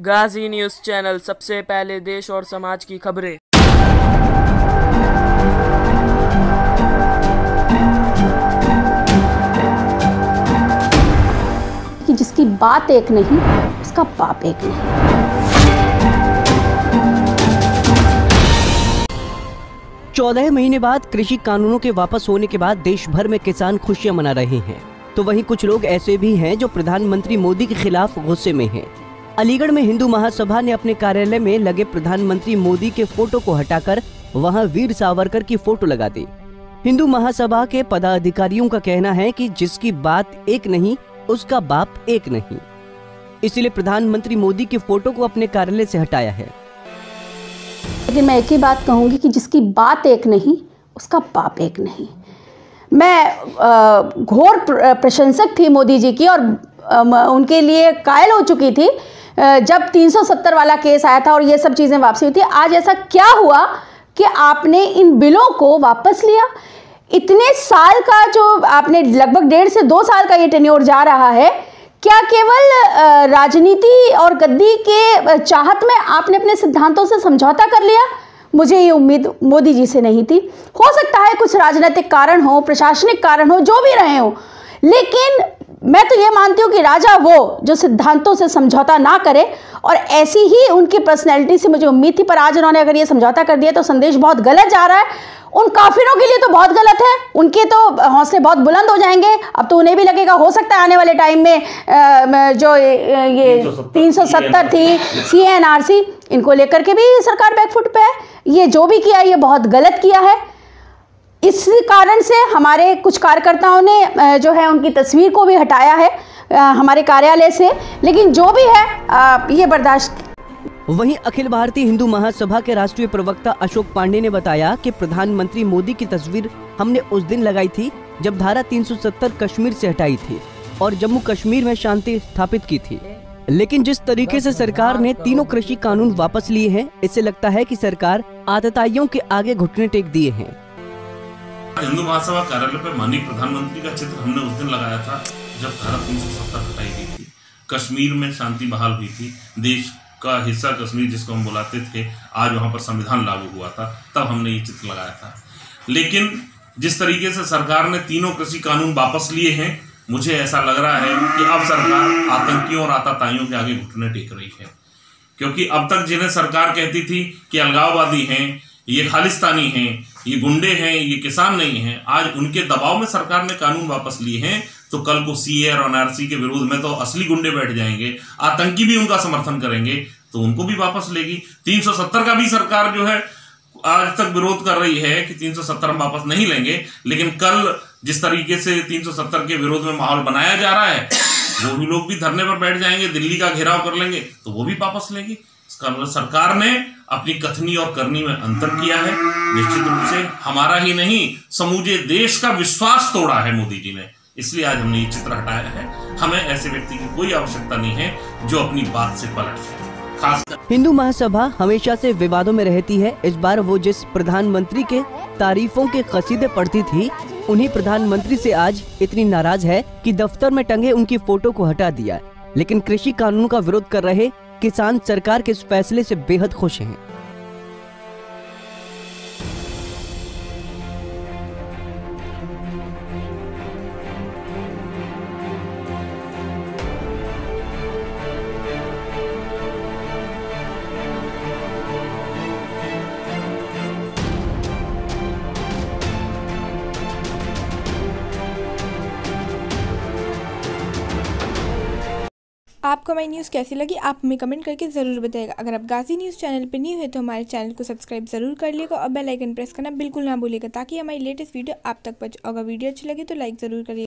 गाजी news channel, सबसे पहले देश और समाज की खबरें। कि जिसकी बात एक नहीं उसका बाप एक नहीं। 14 महीने बाद कृषि कानूनों के वापस होने के बाद देश भर में किसान खुशियां मना रहे हैं, तो वहीं कुछ लोग ऐसे भी हैं जो प्रधानमंत्री मोदी के खिलाफ गुस्से में हैं। अलीगढ़ में हिंदू महासभा ने अपने कार्यालय में लगे प्रधानमंत्री मोदी के फोटो को हटाकर वहां वीर सावरकर की फोटो लगा दी। हिंदू महासभा के पदाधिकारियों का कहना है कि जिसकी बात एक नहीं उसका बाप एक नहीं, इसलिए प्रधानमंत्री मोदी के फोटो को अपने कार्यालय से हटाया है। लेकिन मैं एक ही बात कहूंगी कि जिसकी बात एक नहीं उसका बाप एक नहीं। मैं घोर प्रशंसक थी मोदी जी की और उनके लिए कायल हो चुकी थी जब 370 वाला केस आया था और ये सब चीज़ें वापसी हुई थी। आज ऐसा क्या हुआ कि आपने इन बिलों को वापस लिया? इतने साल का जो आपने लगभग 1.5 से 2 साल का ये टेन्योर जा रहा है, क्या केवल राजनीति और गद्दी के चाहत में आपने अपने सिद्धांतों से समझौता कर लिया? मुझे ये उम्मीद मोदी जी से नहीं थी। हो सकता है कुछ राजनीतिक कारण हो, प्रशासनिक कारण हो, जो भी रहे हो, लेकिन मैं तो ये मानती हूँ कि राजा वो जो सिद्धांतों से समझौता ना करे, और ऐसी ही उनकी पर्सनैलिटी से मुझे उम्मीद थी। पर आज उन्होंने अगर ये समझौता कर दिया तो संदेश बहुत गलत जा रहा है। उन काफिरों के लिए तो बहुत गलत है, उनके तो हौसले बहुत बुलंद हो जाएंगे। अब तो उन्हें भी लगेगा हो सकता है आने वाले टाइम में जो ये 370 थी CNRC, इनको लेकर के भी सरकार बैकफुट पे है। ये जो भी किया ये बहुत गलत किया है। इस कारण से हमारे कुछ कार्यकर्ताओं ने जो है उनकी तस्वीर को भी हटाया है हमारे कार्यालय से, लेकिन जो भी है ये बर्दाश्त। वहीं अखिल भारतीय हिंदू महासभा के राष्ट्रीय प्रवक्ता अशोक पांडे ने बताया कि प्रधानमंत्री मोदी की तस्वीर हमने उस दिन लगाई थी जब धारा 370 कश्मीर से हटाई थी और जम्मू कश्मीर में शांति स्थापित की थी। लेकिन जिस तरीके से सरकार ने तीनों कृषि कानून वापस लिए हैं, इससे लगता है कि सरकार आतताइयों के आगे घुटने टेक दिए हैं। हिंदू महासभा कार्यालय पर माननीय प्रधानमंत्री का चित्र हमने उस दिन लगाया था जब धारा 370 हटाई गई थी, कश्मीर में शांति बहाल हुई थी, देश का हिस्सा कश्मीर जिसको हम बुलाते थे, आज वहां पर संविधान लागू हुआ था, तब हमने ये चित्र लगाया था। लेकिन जिस तरीके से सरकार ने तीनों कृषि कानून वापस लिए हैं, मुझे ऐसा लग रहा है कि अब सरकार आतंकियों और आतताइयों के आगे घुटने टेक रही है। क्योंकि अब तक जिन्हें सरकार कहती थी कि अलगाववादी हैं, ये खालिस्तानी हैं, ये गुंडे हैं, ये किसान नहीं हैं, आज उनके दबाव में सरकार ने कानून वापस लिए हैं, तो कल को CA और NRC के विरोध में तो असली गुंडे बैठ जाएंगे, आतंकी भी उनका समर्थन करेंगे, तो उनको भी वापस लेगी। 370 का भी सरकार जो है आज तक विरोध कर रही है कि 370 हम वापस नहीं लेंगे, लेकिन कल जिस तरीके से 370 के विरोध में माहौल बनाया जा रहा है, वो भी लोग भी धरने पर बैठ जाएंगे, दिल्ली का घेराव कर लेंगे, तो वो भी वापस लेगी। इसका मतलब सरकार ने अपनी कथनी और करनी में अंतर किया है। निश्चित रूप से हमारा ही नहीं, समूचे देश का विश्वास तोड़ा है मोदी जी ने, इसलिए आज हमने ये चित्र हटाया है। हमें ऐसे व्यक्ति की कोई आवश्यकता नहीं है जो अपनी बात से पलट जाए। खासकर हिंदू महासभा हमेशा से विवादों में रहती है। इस बार वो जिस प्रधानमंत्री के तारीफों के कसीदे पढ़ती थी, उन्हीं प्रधानमंत्री से आज इतनी नाराज है कि दफ्तर में टंगे उनकी फोटो को हटा दिया। लेकिन कृषि कानून का विरोध कर रहे किसान सरकार के इस फैसले से बेहद खुश हैं। आपको हमारी न्यूज़ कैसी लगी आप हमें कमेंट करके ज़रूर बताइएगा। अगर आप गाजी न्यूज़ चैनल पर न्यू है तो हमारे चैनल को सब्सक्राइब ज़रूर कर लिएगा और बेल आइकन प्रेस करना बिल्कुल ना भूलिएगा, ताकि हमारी लेटेस्ट वीडियो आप तक पहुंचे। अगर वीडियो अच्छी लगी तो लाइक ज़रूर करिएगा।